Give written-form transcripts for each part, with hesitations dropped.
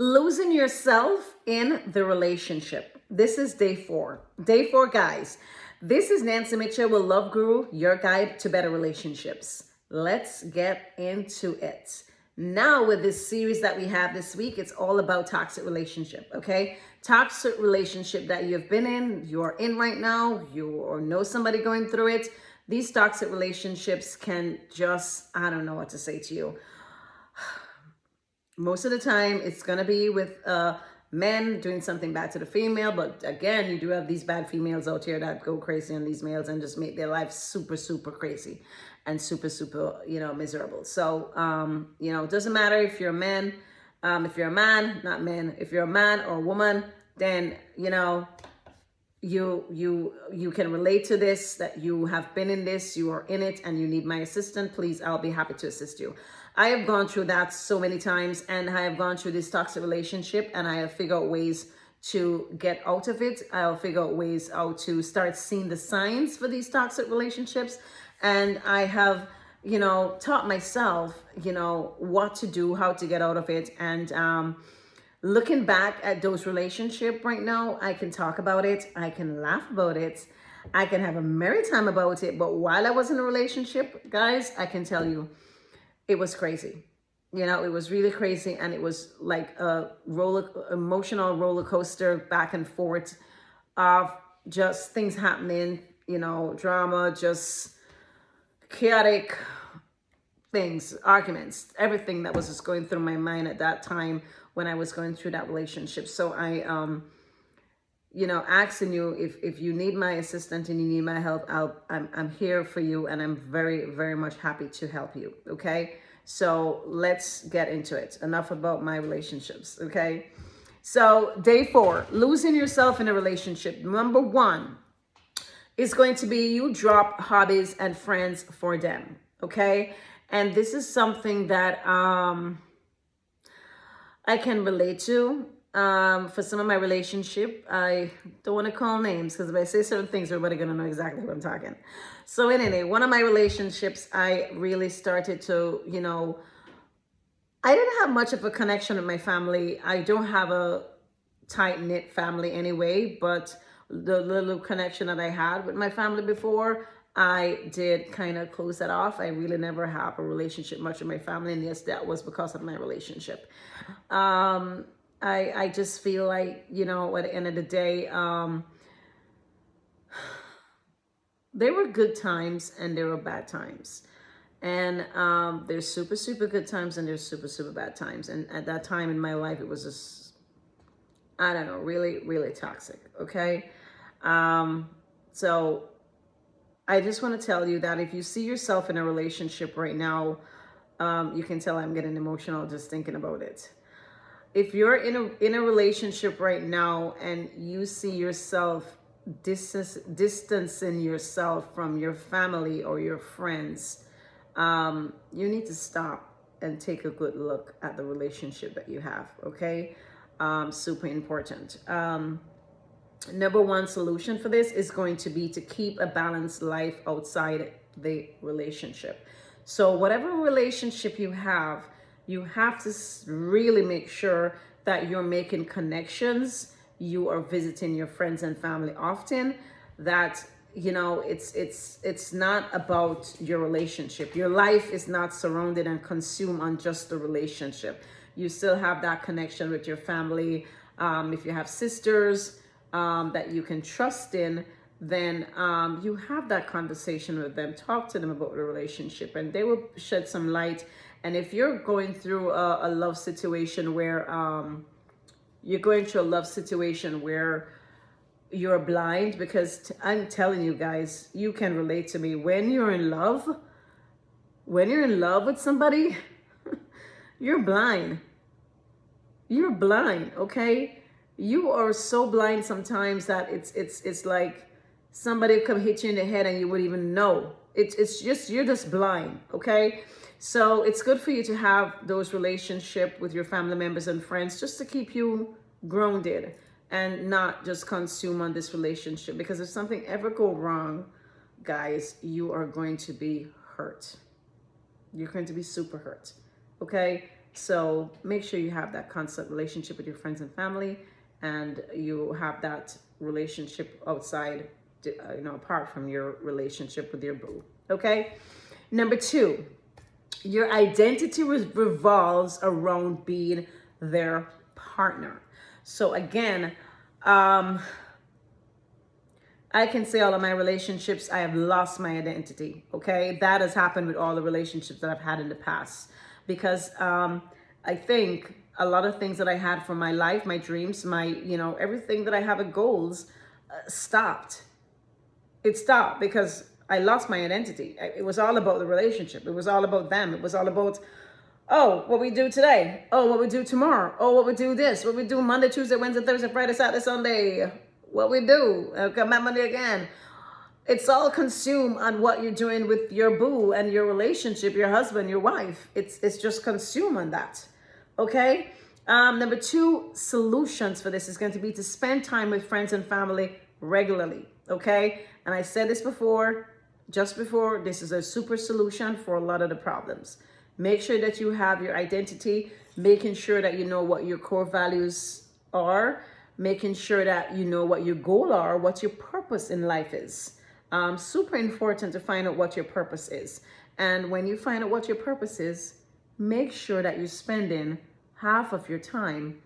Losing yourself in the relationship. This is day 4. Day 4, guys. This is Nancy Mitchell with Love Guru, your guide to better relationships. Let's get into it. Now, with this series that we have this week, it's all about toxic relationship, okay? Toxic relationship that you've been in, you're in right now, you or know somebody going through it. These toxic relationships can just, I don't know what to say to you. Most of the time, it's going to be with men doing something bad to the female. But again, you do have these bad females out here that go crazy on these males and just make their life super, super crazy and super, super, miserable. So, it doesn't matter if you're a man, if you're a man, not men, if you're a man or a woman, then, you can relate to this, that you have been in this, you are in it, and you need my assistance. Please, I'll be happy to assist you. I have gone through that so many times, and I have gone through this toxic relationship, and I have figured out ways to get out of it. I'll figure out ways how to start seeing the signs for these toxic relationships, and I have taught myself what to do, how to get out of it. And looking back at those relationships right now, I can talk about it, I can laugh about it, I can have a merry time about it. But while I was in a relationship, guys, I can tell you, it was crazy. It was really crazy, and it was like a emotional roller coaster back and forth of just things happening, drama, just chaotic things, arguments, everything that was just going through my mind at that time when I was going through that relationship. So I asking you, if you need my assistance and you need my help, I'm here for you, and I'm very, very much happy to help you. Okay, so let's get into it. Enough about my relationships. Okay, so day 4, losing yourself in a relationship. Number 1 is going to be you drop hobbies and friends for them. Okay, and this is something that I can relate to. For some of my relationship, I don't want to call names, because if I say certain things, everybody gonna know exactly what I'm talking. So anyway, one of my relationships, I really started to, I didn't have much of a connection with my family. I don't have a tight-knit family anyway, but the little connection that I had with my family before, I did kind of close that off. I really never have a relationship much with my family, and yes, that was because of my relationship. I just feel like, at the end of the day, there were good times and there were bad times. And there's super, super good times and there's super, super bad times. And at that time in my life, it was just, I don't know, really, really toxic. Okay. So I just want to tell you that if you see yourself in a relationship right now, you can tell I'm getting emotional just thinking about it. If you're in a relationship right now and you see yourself distancing yourself from your family or your friends, you need to stop and take a good look at the relationship that you have. Okay, super important. Number 1 solution for this is going to be to keep a balanced life outside the relationship. So whatever relationship you have to really make sure that you're making connections, you are visiting your friends and family often, that it's not about your relationship. Your life is not surrounded and consumed on just the relationship. You still have that connection with your family. If you have sisters that you can trust in, then you have that conversation with them, talk to them about the relationship, and they will shed some light. And if you're going through a love situation where you're blind, because I'm telling you guys, you can relate to me. When you're in love with somebody, you're blind. You're blind, okay? You are so blind sometimes that it's like somebody come hit you in the head and you wouldn't even know. It's just, you're just blind, okay? So it's good for you to have those relationships with your family members and friends, just to keep you grounded and not just consume on this relationship. Because if something ever go wrong, guys, you are going to be hurt. You're going to be super hurt. Okay? So make sure you have that constant relationship with your friends and family, and you have that relationship outside, apart from your relationship with your boo. Okay. Number two, your identity revolves around being their partner. So again, I can say all of my relationships, I have lost my identity. Okay. That has happened with all the relationships that I've had in the past, because I think a lot of things that I had for my life, my dreams, everything that I have at goals stopped. It stopped because I lost my identity. It was all about the relationship. It was all about them. It was all about, oh, what we do today. Oh, what we do tomorrow. Oh, what we do this. What we do Monday, Tuesday, Wednesday, Thursday, Friday, Saturday, Sunday. What we do. Come back Monday again. It's all consumed on what you're doing with your boo and your relationship, your husband, your wife. It's just consumed on that. Okay? Number two, solutions for this is going to be to spend time with friends and family regularly. Okay? And I said this just before, this is a super solution for a lot of the problems. Make sure that you have your identity, making sure that you know what your core values are, making sure that you know what your goal are, what your purpose in life is. Super important to find out what your purpose is. And when you find out what your purpose is, make sure that you're spending half of your time,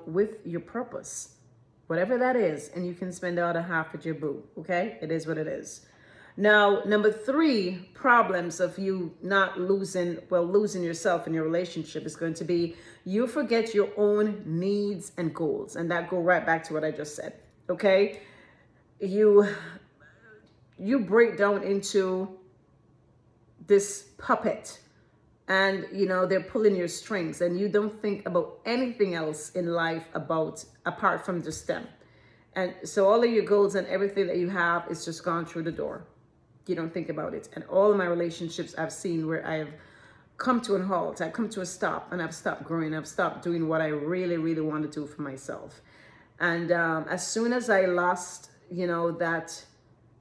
with your purpose, whatever that is, and you can spend the other half with your boo. Okay? It is what it is. Now, number three, problems of you not losing yourself in your relationship is going to be you forget your own needs and goals. And that go right back to what I just said. Okay? You break down into this puppet, and they're pulling your strings, and you don't think about anything else in life apart from just them. And so all of your goals and everything that you have is just gone through the door. You don't think about it. And all of my relationships I've seen where I've come to a halt, I've come to a stop, and I've stopped growing. I've stopped doing what I really, really want to do for myself. And as soon as I lost, that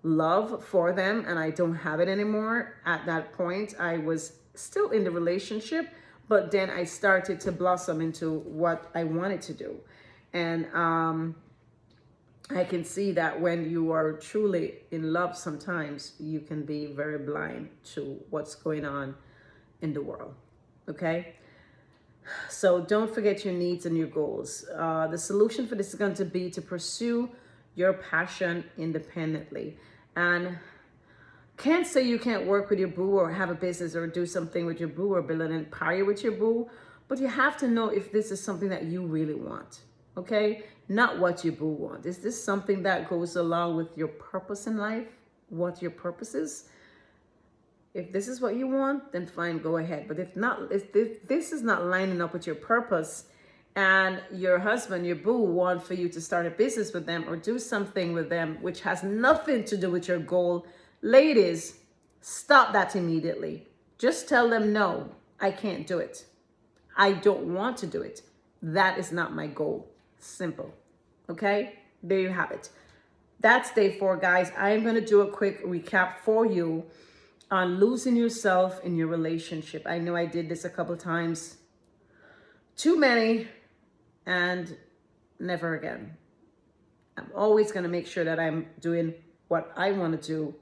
love for them, and I don't have it anymore, at that point, I was still in the relationship, but then I started to blossom into what I wanted to do. And I can see that when you are truly in love, sometimes you can be very blind to what's going on in the world. Okay? So don't forget your needs and your goals. The solution for this is going to be to pursue your passion independently. And can't say you can't work with your boo or have a business or do something with your boo or build an empire with your boo, but you have to know if this is something that you really want. Okay? Not what your boo wants. Is this something that goes along with your purpose in life? What your purpose is? If this is what you want, then fine, go ahead. But if not, if this is not lining up with your purpose, and your husband, your boo, want for you to start a business with them or do something with them which has nothing to do with your goal, ladies, stop that immediately. Just tell them, no, I can't do it. I don't want to do it. That is not my goal. Simple. Okay? There you have it. That's day 4, guys. I am going to do a quick recap for you on losing yourself in your relationship. I know I did this a couple times. Too many, and never again. I'm always going to make sure that I'm doing what I want to do.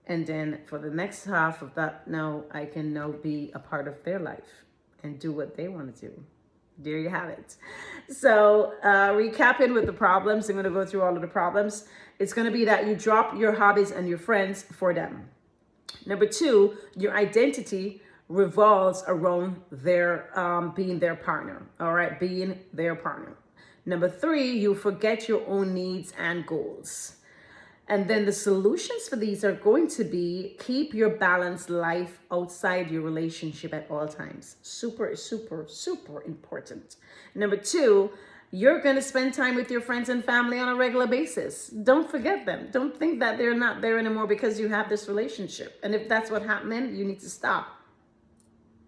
And then for the next half of that, now I can now be a part of their life and do what they want to do. There you have it. So recapping with the problems, I'm going to go through all of the problems. It's going to be that you drop your hobbies and your friends for them. Number 2, your identity revolves around their being their partner. All right, being their partner. Number 3, you forget your own needs and goals. And then the solutions for these are going to be keep your balanced life outside your relationship at all times. Super, super, super important. Number 2, you're going to spend time with your friends and family on a regular basis. Don't forget them. Don't think that they're not there anymore because you have this relationship. And if that's what's happening, you need to stop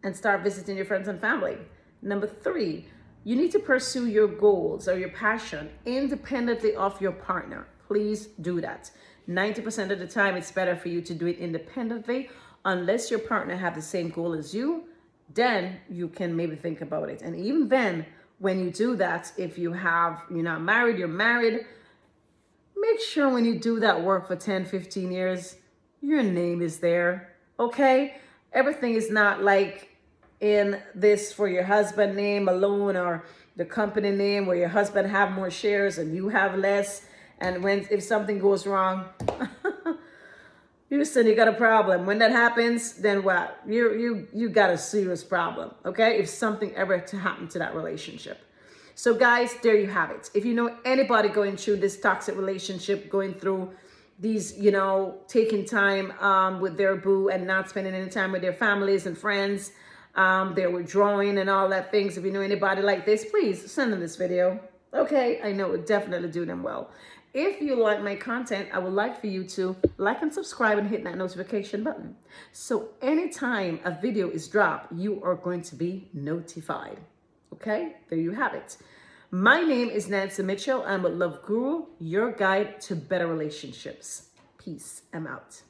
and start visiting your friends and family. Number 3, you need to pursue your goals or your passion independently of your partner. Please do that. 90% of the time, it's better for you to do it independently unless your partner have the same goal as you. then you can maybe think about it. And even then, when you do that, if you're not married, you're married, make sure when you do that work for 10, 15 years, your name is there, okay? Everything is not like in this for your husband name alone, or the company name where your husband have more shares and you have less. And if something goes wrong, Houston, you got a problem. When that happens, then what? You got a serious problem, okay? If something ever to happen to that relationship. So guys, there you have it. If you know anybody going through this toxic relationship, going through these, taking time with their boo and not spending any time with their families and friends, they're withdrawing and all that things. If you know anybody like this, please send them this video. Okay, I know it would definitely do them well. If you like my content, I would like for you to like and subscribe and hit that notification button. So anytime a video is dropped, you are going to be notified. Okay, there you have it. My name is Nancy Mitchell. I'm a Love Guru, your guide to better relationships. Peace. I'm out.